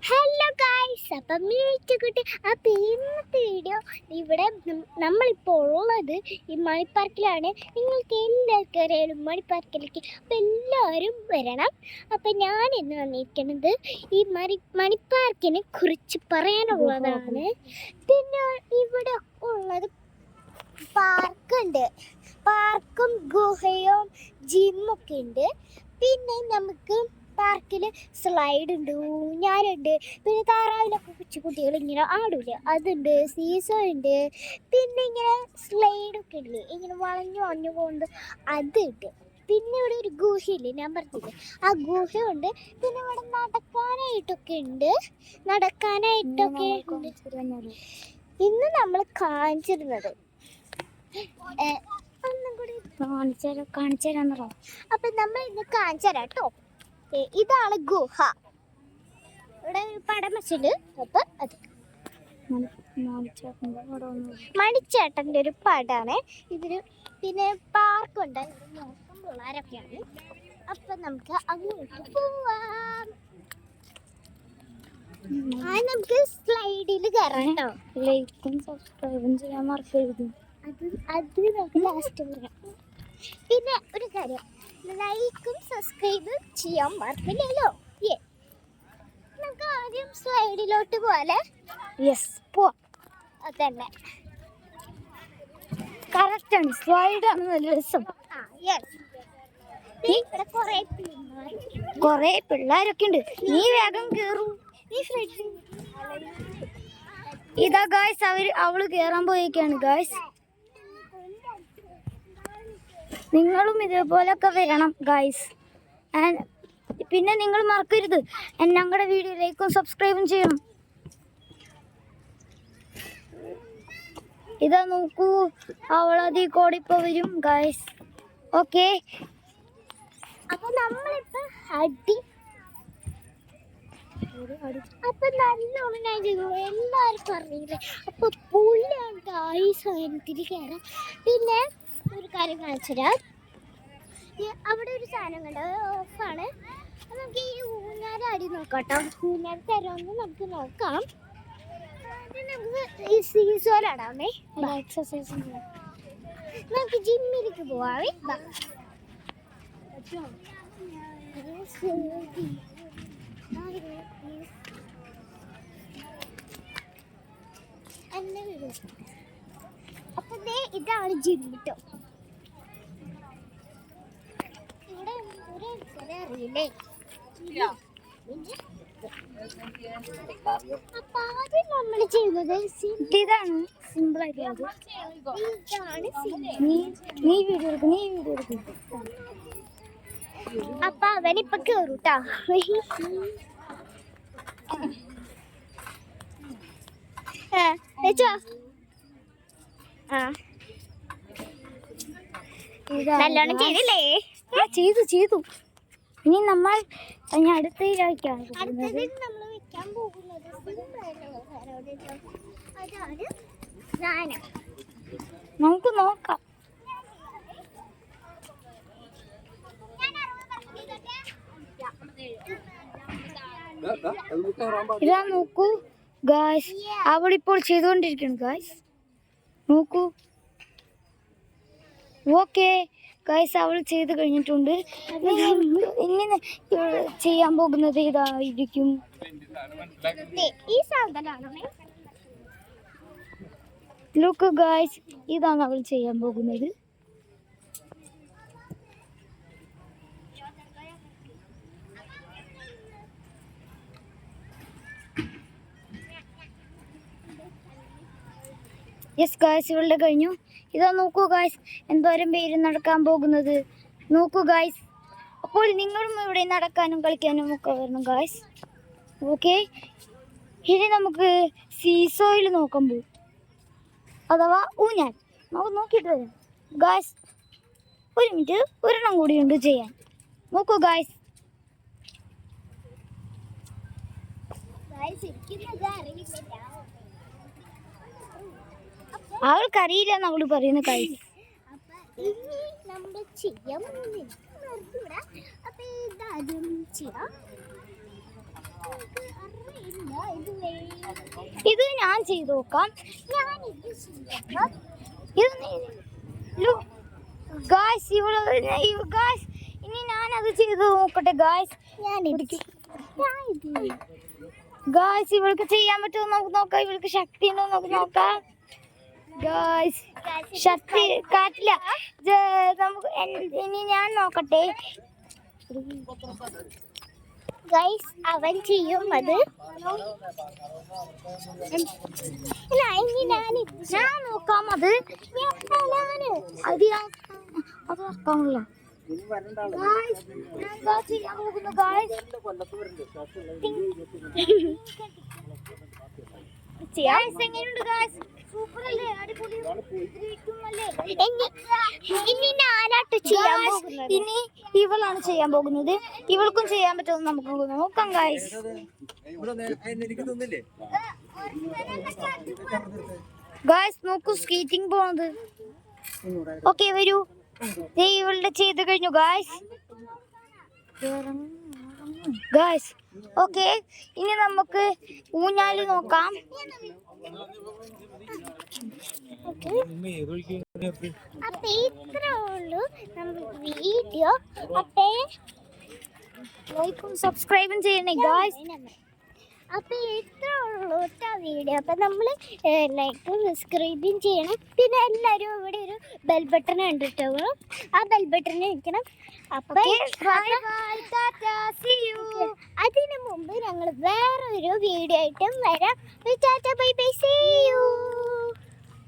Hello guys, അപ്പം കുട്ടി ഇന്നത്തെ വീഡിയോ ഇവിടെ നമ്മളിപ്പോൾ ഉള്ളത് ഈ മണിപ്പാർക്കിലാണ്. നിങ്ങൾക്ക് എല്ലാവർക്കും അറിയാലും മണിപ്പാർക്കിലേക്ക് അപ്പം എല്ലാവരും വരണം. അപ്പം ഞാൻ ഇന്ന് വന്നിരിക്കുന്നത് ഈ മണിപ്പാർക്കിനെ കുറിച്ച് പറയാനുള്ളതാണ്. പിന്നെ ഇവിടെ ഉള്ളത് പാർക്കും ഗുഹയും ജിമ്മൊക്കെ ഉണ്ട്. പിന്നെ നമുക്ക് പാർക്കിൽ സ്ലൈഡ് ഉണ്ട്, ഊഞ്ഞാലുണ്ട്, പിന്നെ താറാവിലൊക്കെ കൊച്ചു കുട്ടികൾ ഇങ്ങനെ ആടൂല അതുണ്ട്, സീസോ ഉണ്ട്, പിന്നെ ഇങ്ങനെ സ്ലൈഡൊക്കെ ഉണ്ട്, ഇങ്ങനെ വളഞ്ഞു പോകുന്നത് അതുണ്ട്. പിന്നെ ഇവിടെ ഒരു ഗുഹയില്ലേ, ഞാൻ പറഞ്ഞില്ലേ, ആ ഗുഹയുണ്ട്. പിന്നെ ഇവിടെ നടക്കാനായിട്ടൊക്കെ ഉണ്ട്. ഇന്ന് നമ്മൾ കാണിച്ചിരുന്നത് ഒന്നും കൂടി കാണിച്ചു തരാന്നോ. അപ്പം നമ്മൾ ഇന്ന് കാണിച്ചു തരാം കേട്ടോ. ഇതാണ് ഗുഹ. ഇവിടെ പടം വെച്ചിട്ട് അപ്പൊ അത് മണിച്ചേട്ടൻ്റെ ഒരു പടാണ് ഇതിന്. പിന്നെ പാർക്കുണ്ട്, നോക്കും പിള്ളേരൊക്കെയാണ്. അപ്പൊ നമുക്ക് അങ്ങോട്ട് പോവാം. നമുക്ക് സ്ലൈഡിൽ കയറാം കേട്ടോ. ലൈക്കും സബ്സ്ക്രൈബും ചെയ്യാൻ മറക്കരുത്. അത് നമുക്ക് ലാസ്റ്റ് പറയാം. പിന്നെ ഒരു കാര്യം, ലൈക്കും സബ്സ്ക്രൈബ് ചെയ്യാൻ മറക്കില്ലല്ലോ. നമുക്ക് ആദ്യം സ്ലൈഡിലോട്ട് പോലെ. യെസ്, പോവാം. അതന്നെ കറക്റ്റാണ്, സ്ലൈഡാണ് നല്ല രസം. കൊറേ പിള്ളേരൊക്കെ ഉണ്ട്. നീ വേഗം കേറും. ഇതാ ഗായ്സ്, അവള് കേറാൻ പോയേക്കാണ് ഗായ്സ്. നിങ്ങളും ഇതേപോലൊക്കെ വരണം ഗായ്സ്. പിന്നെ നിങ്ങൾ മറക്കരുത് ഞങ്ങളുടെ വീഡിയോ ലൈക്കും സബ്സ്ക്രൈബും ചെയ്യണം. ഇതാ നോക്കൂ, അവളതി കോടിപ്പോ വരും ഗായ്സ്. ഓക്കെ, അപ്പൊ നമ്മളിപ്പോ അപ്പൊ നല്ലോണം ഞാൻ ചെയ്തു, എല്ലാവർക്കും അറിയില്ലേ. അപ്പൊ പുള്ളിയാണ് ഗായ്സ് എനിക്ക് കയറാം. പിന്നെ ഒരു കാര്യം കാണിച്ചുതരാം. അവിടെ ഒരു സാധനം കണ്ടോ, ഓഫാണ്. നമുക്ക് ഈ ഊഞ്ഞാൽ അടി നോക്കാം കേട്ടോ. ഊഞ്ഞാൽ തരാമെന്ന് നമുക്ക് നോക്കാം. നമുക്ക് ഈ സീസോലാടാമേ, എക്സസൈസ് നമുക്ക് ജിമ്മിലേക്ക് പോവാമേ. അപ്പൊ ഇതാണ് ജിം കേട്ടോ. ഇവിടെ അറിയില്ലേ. അപ്പൊ ആദ്യം നമ്മൾ ചെയ്യുന്നത് ഇതാണ് സിമ്പിൾ ആയിട്ടുള്ളത്. നീ വീഡിയോ എടുക്കും. അപ്പൊ അവനിപ്പൊ കേറൂട്ടാ. നല്ലോണം ചെയ്തില്ലേ? ചെയ്തു. ഇനി നമ്മൾ അടുത്തയിലേക്കാണ് വെക്കാൻ പോകുന്നത്. അതാണ് സാധനം. നമുക്ക് നോക്കാം. ഇതാ നോക്കൂ ഗായ്സ്, അവളിപ്പോൾ ചെയ്തുകൊണ്ടിരിക്കുന്നു ഗായ്സ്. നോക്കൂ. ഓക്കെ ഗായ്സ്, അവൾ ചെയ്ത് കഴിഞ്ഞിട്ടുണ്ട്. ഇങ്ങനെ ചെയ്യാൻ പോകുന്നത് ഇതായിരിക്കും. ഈ സാധനമാണ്. ലുക്ക് ഗായ്സ്, ഇതാണ് അവൾ ചെയ്യാൻ പോകുന്നത്. യെസ് ഗായ്സ്, ഇവളുടെ കഴിഞ്ഞു. ഇതാ നോക്കൂ ഗായ്സ്, എന്തോരം പേര് നടക്കാൻ പോകുന്നത്. നോക്കൂ ഗായ്സ്. അപ്പോൾ നിങ്ങളും ഇവിടെ നടക്കാനും കളിക്കാനും ഒക്കെ വരണം ഗായ്സ്. ഓക്കെ, ഇനി നമുക്ക് സീസോയിൽ നോക്കാൻ പോകും, അഥവാ ഊഞ്ഞാൽ. നമുക്ക് നോക്കിയിട്ട് വരാം ഗായ്സ്. ഒരു മിനിറ്റ്, ഒരെണ്ണം കൂടിയുണ്ട് ചെയ്യാൻ. നോക്കൂ ഗായ്സ്. അവൾക്കറിയില്ലെന്ന് അവള് പറയുന്ന കാര്യം. ഇത് ഞാൻ ചെയ്തു നോക്കാം. ഗായ്സ് ഇനി ഞാനത് ചെയ്ത് നോക്കട്ടെ ഗായ്സ്. ഗായ്സ് ഇവൾക്ക് ചെയ്യാൻ പറ്റുമോ നമുക്ക് നോക്കാം. ഇവൾക്ക് ശക്തി ഉണ്ടോ നമുക്ക് നോക്കാം ഗായ്സ്. ശക്തി കാറ്റില്ല. നമുക്ക് ഇനി ഞാൻ നോക്കട്ടെ ഗൈസ്. അവൻ ചെയ്യും അത്. ഞാൻ നോക്കാം. അത് അത് നോക്കാമല്ലോ. ഞാൻ ചെയ്യാൻ പോകുന്നു ഗായ്സ്. എങ്ങനെയുണ്ട് ഗായ്സ്? സൂപ്പർ അല്ലേ? അടിപൊളി. ഇനി ഇവളാണ് ചെയ്യാൻ പോകുന്നത്. ഇവൾക്കും ചെയ്യാൻ പറ്റുമെന്ന് നമുക്ക് നോക്കാം ഗായ്സ്. ഗായ്സ് നോക്കൂ, സ്കേറ്റിംഗ് പോകുന്നത്. ഓക്കെ വരൂ. ഇവളുടെ ചെയ്ത് കഴിഞ്ഞു ഗായ്സ്. ഗായ്സ് ഓക്കെ, ഇനി നമുക്ക് ഊഞ്ഞാല് നോക്കാം. അപ്പൊ ഇത്രേ ഉള്ളൂ നമ്മുടെ വീഡിയോ. അപ്പൊ ലൈക്കും സബ്സ്ക്രൈബും ചെയ്യണേ ഗായ്സ്. അപ്പൊ ഇത്രേ ഉള്ളൂ വീഡിയോ. അപ്പൊ നമ്മൾ ലൈക്കും സബ്സ്ക്രൈബും ചെയ്യണം. പിന്നെ എല്ലാവരും ഇവിടെ ഒരു ബെൽ ബട്ടൺ കണ്ടിട്ടോ, ആ ബെൽ ബട്ടൺ വെക്കണം. അപ്പൊ അതിനു മുമ്പ് ഞങ്ങൾ വേറൊരു വീഡിയോ ആയിട്ടും വരാം. Tata bye bye, see U.